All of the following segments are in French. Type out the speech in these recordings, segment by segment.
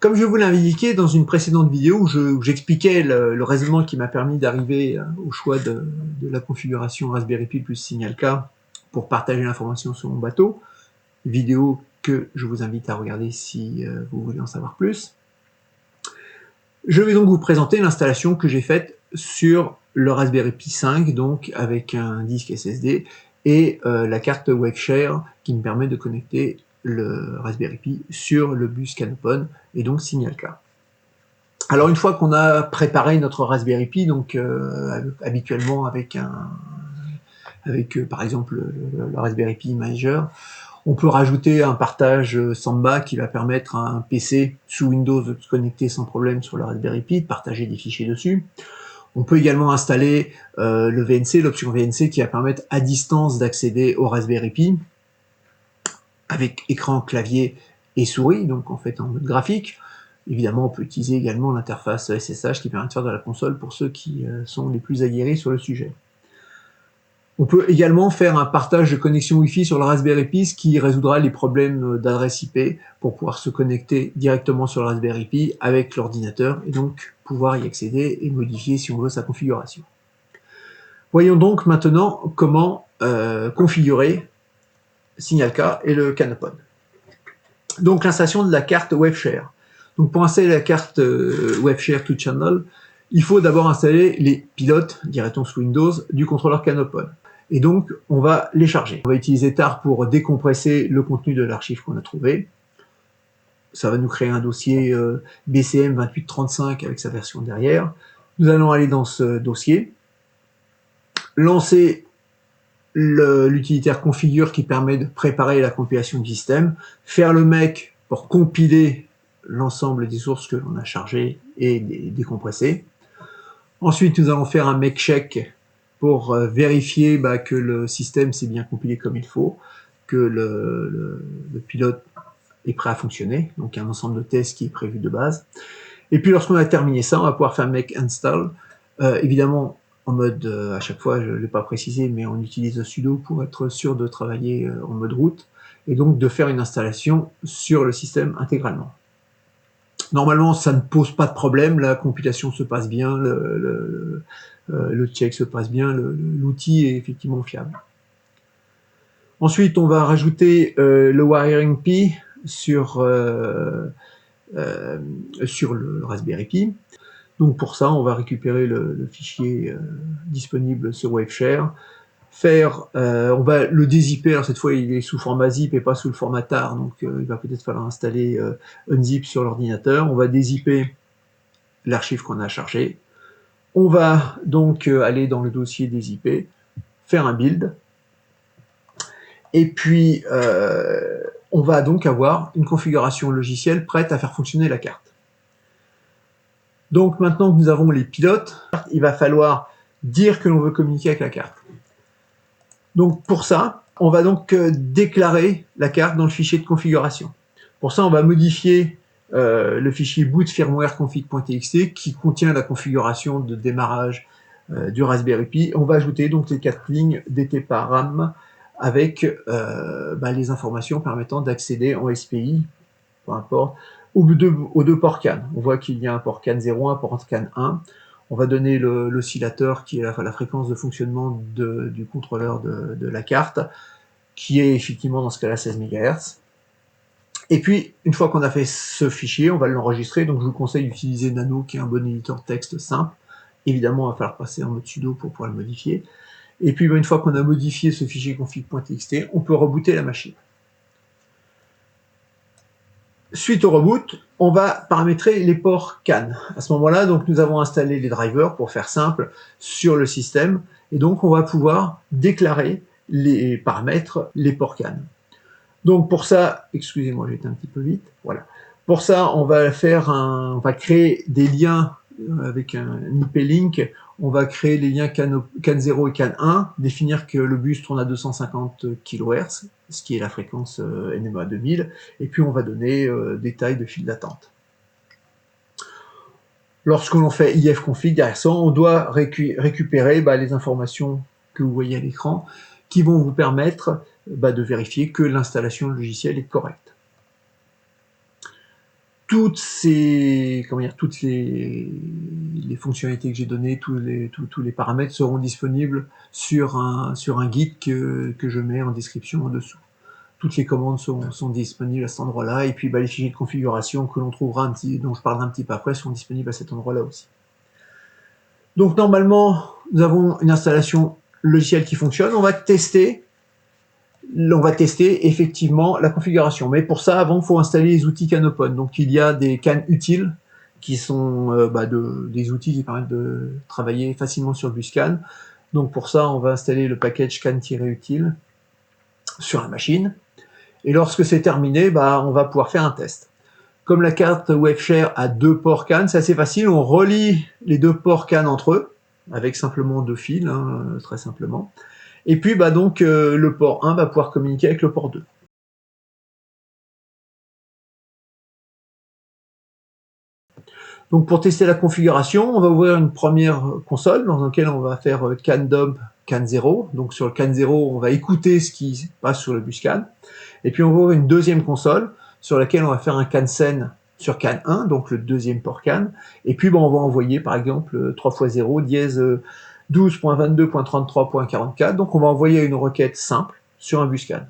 Comme je vous l'ai indiqué dans une précédente vidéo où j'expliquais le raisonnement qui m'a permis d'arriver au choix de la configuration Raspberry Pi plus Signalk pour partager l'information sur mon bateau, vidéo que je vous invite à regarder si vous voulez en savoir plus. Je vais donc vous présenter l'installation que j'ai faite sur le Raspberry Pi 5, donc avec un disque SSD et la carte Waveshare qui me permet de connecter le Raspberry Pi sur le bus Canopon et donc Signalk. Alors une fois qu'on a préparé notre Raspberry Pi, donc habituellement avec par exemple le Raspberry Pi Major, on peut rajouter un partage Samba qui va permettre à un PC sous Windows de se connecter sans problème sur le Raspberry Pi, de partager des fichiers dessus. On peut également installer le VNC, l'option VNC qui va permettre à distance d'accéder au Raspberry Pi avec écran, clavier et souris, donc en fait en mode graphique. Évidemment, on peut utiliser également l'interface SSH qui permet de faire de la console pour ceux qui sont les plus aguerris sur le sujet. On peut également faire un partage de connexion Wi-Fi sur le Raspberry Pi, ce qui résoudra les problèmes d'adresse IP pour pouvoir se connecter directement sur le Raspberry Pi avec l'ordinateur et donc pouvoir y accéder et modifier si on veut sa configuration. Voyons donc maintenant comment configurer Signalk et le Canopon. Donc l'installation de la carte Waveshare. Donc pour installer la carte Waveshare to Channel, il faut d'abord installer les pilotes, dirait-on sous Windows, du contrôleur Canopon. Et donc on va les charger. On va utiliser tar pour décompresser le contenu de l'archive qu'on a trouvé. Ça va nous créer un dossier BCM 2835 avec sa version derrière. Nous allons aller dans ce dossier, lancer l'utilitaire configure qui permet de préparer la compilation du système, faire le make pour compiler l'ensemble des sources que l'on a chargées et décompressées. Ensuite, nous allons faire un make check pour vérifier que le système s'est bien compilé comme il faut, que le pilote est prêt à fonctionner, donc un ensemble de tests qui est prévu de base. Et puis lorsqu'on a terminé ça, on va pouvoir faire make install. Évidemment, en mode, à chaque fois, je ne l'ai pas précisé, mais on utilise sudo pour être sûr de travailler en mode root, et donc de faire une installation sur le système intégralement. Normalement, ça ne pose pas de problème, la compilation se passe bien, le check se passe bien, l'outil est effectivement fiable. Ensuite, on va rajouter le wiring Pi sur le Raspberry Pi. Donc pour ça, on va récupérer le fichier disponible sur Waveshare, on va le dézipper. Alors cette fois il est sous format zip et pas sous le format tar, donc il va peut-être falloir installer unzip sur l'ordinateur. On va dézipper l'archive qu'on a chargée. On va donc aller dans le dossier dézippé, faire un build, et puis on va donc avoir une configuration logicielle prête à faire fonctionner la carte. Donc maintenant que nous avons les pilotes, il va falloir dire que l'on veut communiquer avec la carte. Donc pour ça, on va donc déclarer la carte dans le fichier de configuration. Pour ça, on va modifier le fichier boot firmware config.txt qui contient la configuration de démarrage du Raspberry Pi. On va ajouter donc les 4 lignes DT/RAM avec les informations permettant d'accéder en SPI, peu importe, aux deux ports CAN. On voit qu'il y a un port CAN 0, un port CAN 1. On va donner l'oscillateur qui est la fréquence de fonctionnement du contrôleur de la carte, qui est effectivement dans ce cas-là 16 MHz. Et puis, une fois qu'on a fait ce fichier, on va l'enregistrer. Donc je vous conseille d'utiliser Nano, qui est un bon éditeur de texte simple. Évidemment, il va falloir passer en mode sudo pour pouvoir le modifier. Et puis, une fois qu'on a modifié ce fichier config.txt, on peut rebooter la machine. Suite au reboot, on va paramétrer les ports CAN. À ce moment-là, donc nous avons installé les drivers, pour faire simple, sur le système, et donc on va pouvoir déclarer les paramètres, les ports CAN. Donc pour ça, excusez-moi, j'ai été un petit peu vite, voilà. Pour ça, on va créer des liens avec un IP link. On va créer les liens CAN 0 et CAN 1, définir que le bus tourne à 250 kHz, ce qui est la fréquence NMA 2000, et puis on va donner des tailles de fil d'attente. Lorsque l'on fait ifconfig derrière ça, on doit récupérer les informations que vous voyez à l'écran, qui vont vous permettre de vérifier que l'installation logicielle est correcte. toutes les fonctionnalités que j'ai données, tous les paramètres seront disponibles sur un guide que je mets en description en dessous. Toutes les commandes sont disponibles à cet endroit-là, et puis les fichiers de configuration que l'on trouvera dont je parlerai un petit peu après, sont disponibles à cet endroit-là aussi. Donc normalement, nous avons une installation logicielle qui fonctionne. On va tester effectivement la configuration. Mais pour ça, avant, il faut installer les outils CanOpen. Donc il y a des cannes utiles qui sont des outils qui permettent de travailler facilement sur le Buscan. Donc pour ça, on va installer le package can-utile sur la machine. Et lorsque c'est terminé, on va pouvoir faire un test. Comme la carte WebShare a 2 ports CAN, c'est assez facile, on relie les 2 ports CAN entre eux, avec simplement 2 fils, très simplement. Et puis le port 1 va pouvoir communiquer avec le port 2. Donc pour tester la configuration, on va ouvrir une première console dans laquelle on va faire CAN dump CAN 0. Donc sur le CAN 0, on va écouter ce qui passe sur le Buscan. Et puis on va ouvrir une deuxième console sur laquelle on va faire un CAN send sur CAN 1, donc le deuxième port CAN. Et puis on va envoyer par exemple 3x0 dièse 12.22.33.44. Donc on va envoyer une requête simple sur un Buscan.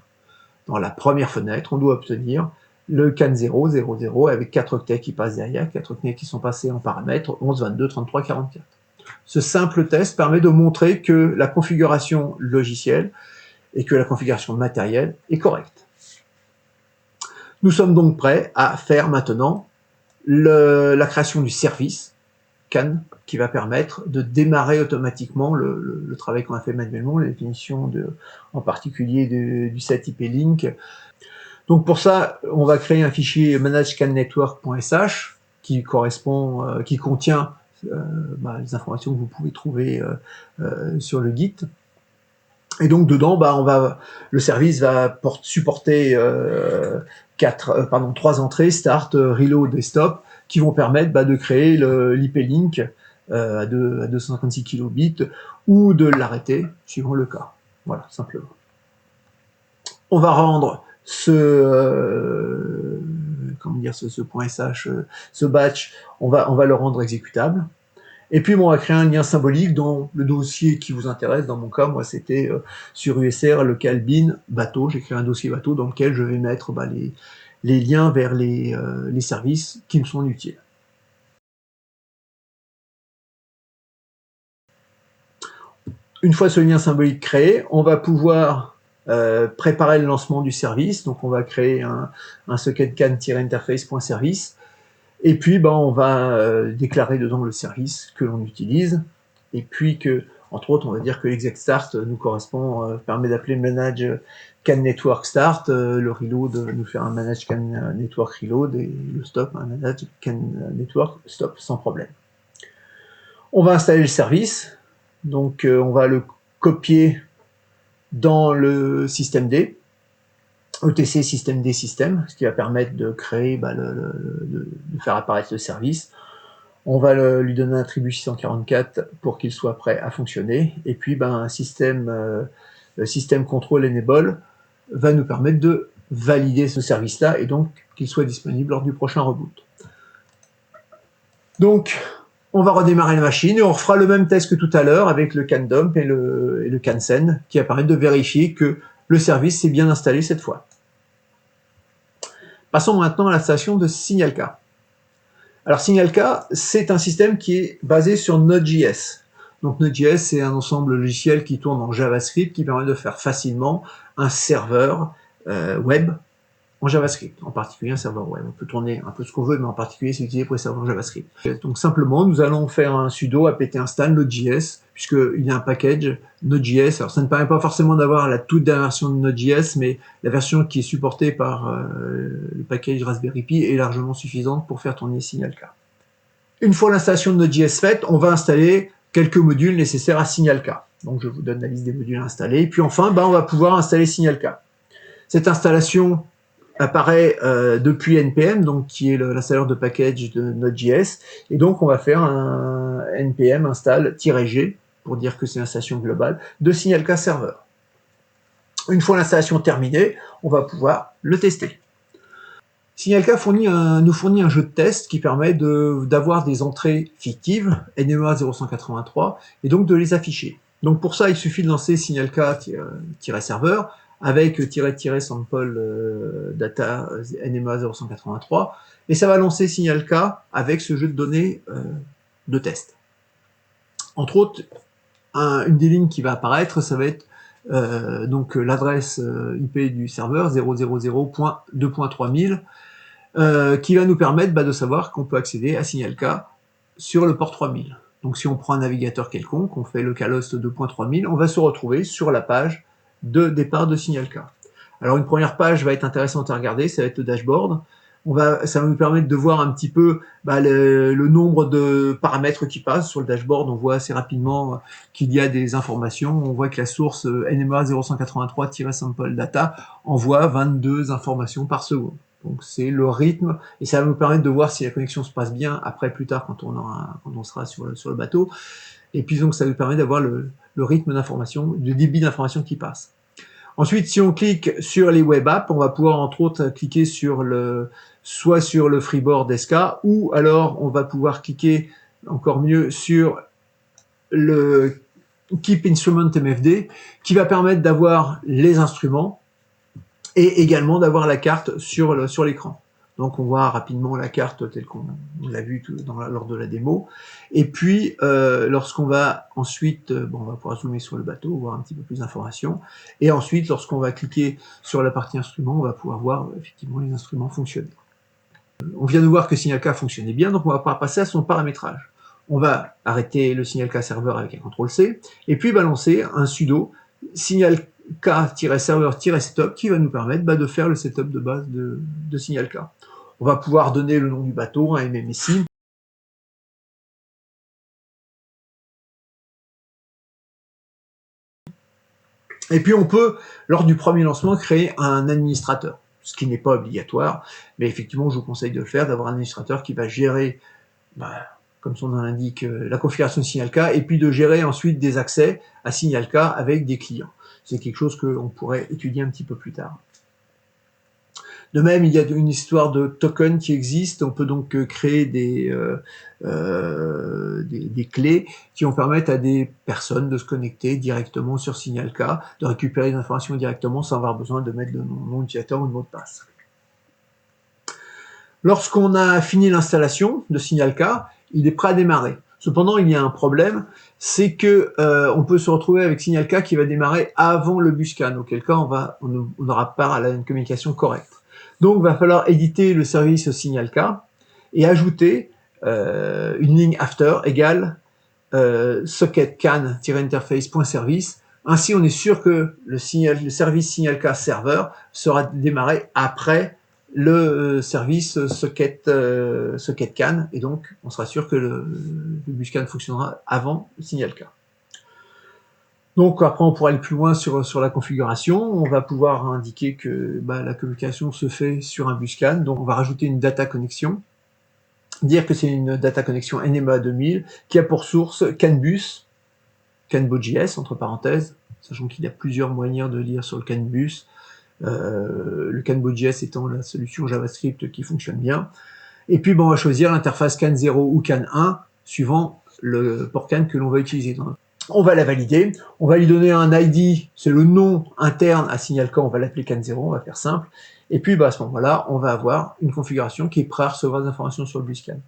Dans la première fenêtre, on doit obtenir le CAN 0, 0, 0, avec 4 octets qui passent derrière, 4 octets qui sont passés en paramètres, 11, 22, 33, 44. Ce simple test permet de montrer que la configuration logicielle et que la configuration matérielle est correcte. Nous sommes donc prêts à faire maintenant la création du service CAN qui va permettre de démarrer automatiquement le travail qu'on a fait manuellement, la définition en particulier du set IP link. Donc pour ça, on va créer un fichier managecannetwork.sh qui contient les informations que vous pouvez trouver sur le Git. Et donc dedans, le service va supporter 3 entrées, start, reload et stop, qui vont permettre de créer l'IP link à 256 kilobits ou de l'arrêter, suivant le cas. Voilà, simplement. On va rendre ce point .sh, ce batch, on va le rendre exécutable. Et puis on va créer un lien symbolique dans le dossier qui vous intéresse. Dans mon cas, moi c'était sur USR local bin bateau. J'ai créé un dossier bateau dans lequel je vais mettre les liens vers les services qui me sont utiles. Une fois ce lien symbolique créé, on va pouvoir préparer le lancement du service. Donc on va créer un socket can-interface.service. Et puis on va déclarer dedans le service que l'on utilise. Et puis entre autres, on va dire que l'exec start nous correspond, permet d'appeler manage can network start, le reload nous fait un manage can network reload, et le stop un manage can network stop sans problème. On va installer le service, donc on va le copier dans le système D, ETC système D système, ce qui va permettre de créer, de faire apparaître le service. On va lui donner un attribut 644 pour qu'il soit prêt à fonctionner. Et puis un système control enable va nous permettre de valider ce service-là et donc qu'il soit disponible lors du prochain reboot. Donc, on va redémarrer la machine et on refera le même test que tout à l'heure avec le can dump et le can send qui va permettre de vérifier que le service s'est bien installé cette fois. Passons maintenant à l'installation de SignalK. Alors SignalK, c'est un système qui est basé sur Node.js. Donc Node.js, c'est un ensemble logiciel qui tourne en JavaScript qui permet de faire facilement un serveur web en JavaScript, en particulier un serveur web. On peut tourner un peu ce qu'on veut, mais en particulier c'est utilisé pour les serveurs JavaScript. Donc simplement, nous allons faire un sudo apt install Node.js, puisqu'il y a un package Node.js. Alors ça ne permet pas forcément d'avoir la toute dernière version de Node.js, mais la version qui est supportée par le package Raspberry Pi est largement suffisante pour faire tourner SignalK. Une fois l'installation de Node.js faite, on va installer quelques modules nécessaires à SignalK. Donc je vous donne la liste des modules à installer. Et puis enfin, on va pouvoir installer SignalK. Cette installation apparaît depuis npm, donc qui est l'installeur de package de Node.js, et donc on va faire un npm install-g pour dire que c'est l'installation globale de SignalK server. Une fois l'installation terminée, on va pouvoir le tester. Signal K nous fournit un jeu de test qui permet d'avoir des entrées fictives, NMA 0183, et donc de les afficher. Donc pour ça, il suffit de lancer Signal K-serveur avec --sample data NMA 0183, et ça va lancer Signal K avec ce jeu de données de test. Entre autres, une des lignes qui va apparaître, ça va être donc l'adresse IP du serveur 000.2.3000, qui va nous permettre de savoir qu'on peut accéder à Signal K sur le port 3000. Donc si on prend un navigateur quelconque, on fait localhost 2.3000, on va se retrouver sur la page de départ de Signal K. Alors une première page va être intéressante à regarder, ça va être le dashboard. Ça va nous permettre de voir un petit peu le nombre de paramètres qui passent sur le dashboard. On voit assez rapidement qu'il y a des informations. On voit que la source NMA 0183-sample data envoie 22 informations par seconde. Donc c'est le rythme, et ça va nous permettre de voir si la connexion se passe bien après, plus tard, quand on sera sur le bateau. Et puis donc ça nous permet d'avoir le rythme d'information, le débit d'information qui passe. Ensuite, si on clique sur les web apps, on va pouvoir entre autres cliquer soit sur le freeboard SK, ou alors on va pouvoir cliquer encore mieux sur le Keep Instrument MFD, qui va permettre d'avoir les instruments et également d'avoir la carte sur l'écran. Donc on voit rapidement la carte telle qu'on l'a vu lors de la démo. Et puis lorsqu'on va ensuite, on va pouvoir zoomer sur le bateau, voir un petit peu plus d'informations. Et ensuite, lorsqu'on va cliquer sur la partie instruments, on va pouvoir voir effectivement les instruments fonctionner. On vient de voir que Signal K fonctionnait bien, donc on va pouvoir passer à son paramétrage. On va arrêter le Signal K serveur avec un CTRL-C, et puis balancer un sudo Signal K-serveur-setup qui va nous permettre de faire le setup de base de Signal K. On va pouvoir donner le nom du bateau, un MMSI. Et puis on peut, lors du premier lancement, créer un administrateur, ce qui n'est pas obligatoire, mais effectivement je vous conseille de le faire, d'avoir un administrateur qui va gérer, comme son nom l'indique, la configuration de Signal K, et puis de gérer ensuite des accès à Signal K avec des clients. C'est quelque chose qu'on pourrait étudier un petit peu plus tard. De même, il y a une histoire de token qui existe. On peut donc créer des clés qui vont permettre à des personnes de se connecter directement sur Signal K, de récupérer des informations directement sans avoir besoin de mettre le nom d'utilisateur ou le mot de passe. Lorsqu'on a fini l'installation de Signal K, il est prêt à démarrer. Cependant, il y a un problème, c'est que on peut se retrouver avec Signal K qui va démarrer avant le buscan, auquel cas on n'aura pas une communication correcte. Donc, il va falloir éditer le service Signal K et ajouter une ligne after égale socket can-interface.service. Ainsi, on est sûr que le service Signal K serveur sera démarré après le service socket can, et donc on sera sûr que le buscan fonctionnera avant le Signal K. Donc après on pourra aller plus loin sur la configuration. On va pouvoir indiquer que la communication se fait sur un buscan, donc on va rajouter une data connexion, dire que c'est une data connexion NMA 2000 qui a pour source CAN-bus, CAN-BO.js entre parenthèses, sachant qu'il y a plusieurs moyens de lire sur le CAN-bus. Le CAN-BO.js étant la solution JavaScript qui fonctionne bien. Et puis on va choisir l'interface CAN 0 ou CAN 1 suivant le port CAN que l'on va utiliser. On va la valider, on va lui donner un ID, c'est le nom interne à Signal K, on va l'appeler CAN 0, on va faire simple. Et puis à ce moment-là, on va avoir une configuration qui est prête à recevoir des informations sur le buscan.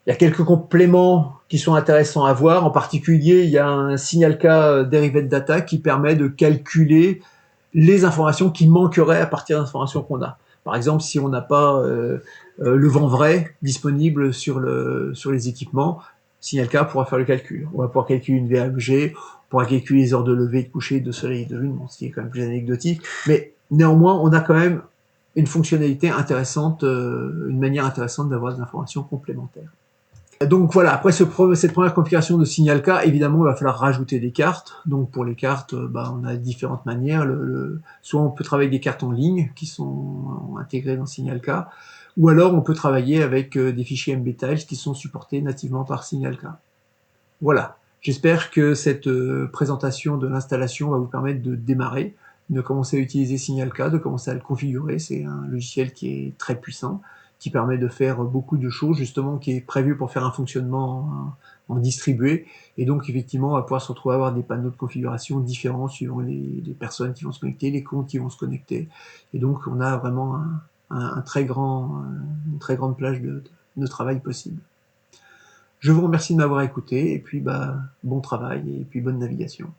Il y a quelques compléments qui sont intéressants à voir. En particulier, il y a un Signal K Derived Data qui permet de calculer les informations qui manqueraient à partir d'informations qu'on a. Par exemple, si on n'a pas le vent vrai disponible sur les équipements, Signal K pourra faire le calcul. On va pouvoir calculer une VAEG, on pourra calculer les heures de lever, de coucher, de soleil et de lune, ce qui est quand même plus anecdotique, mais néanmoins, on a quand même une fonctionnalité intéressante, une manière intéressante d'avoir des informations complémentaires. Donc voilà, après cette première configuration de Signal K, évidemment, il va falloir rajouter des cartes. Donc pour les cartes, on a différentes manières. Soit on peut travailler avec des cartes en ligne qui sont intégrées dans Signal K, ou alors on peut travailler avec des fichiers MB-Tiles qui sont supportés nativement par Signal K. Voilà, j'espère que cette présentation de l'installation va vous permettre de démarrer. de commencer à utiliser SignalK, de commencer à le configurer. C'est un logiciel qui est très puissant, qui permet de faire beaucoup de choses, justement, qui est prévu pour faire un fonctionnement en distribué, et donc effectivement on va pouvoir se retrouver à avoir des panneaux de configuration différents suivant les personnes qui vont se connecter, les comptes qui vont se connecter, et donc on a vraiment une très grande plage de travail possible. Je vous remercie de m'avoir écouté, et puis bon travail, et puis bonne navigation.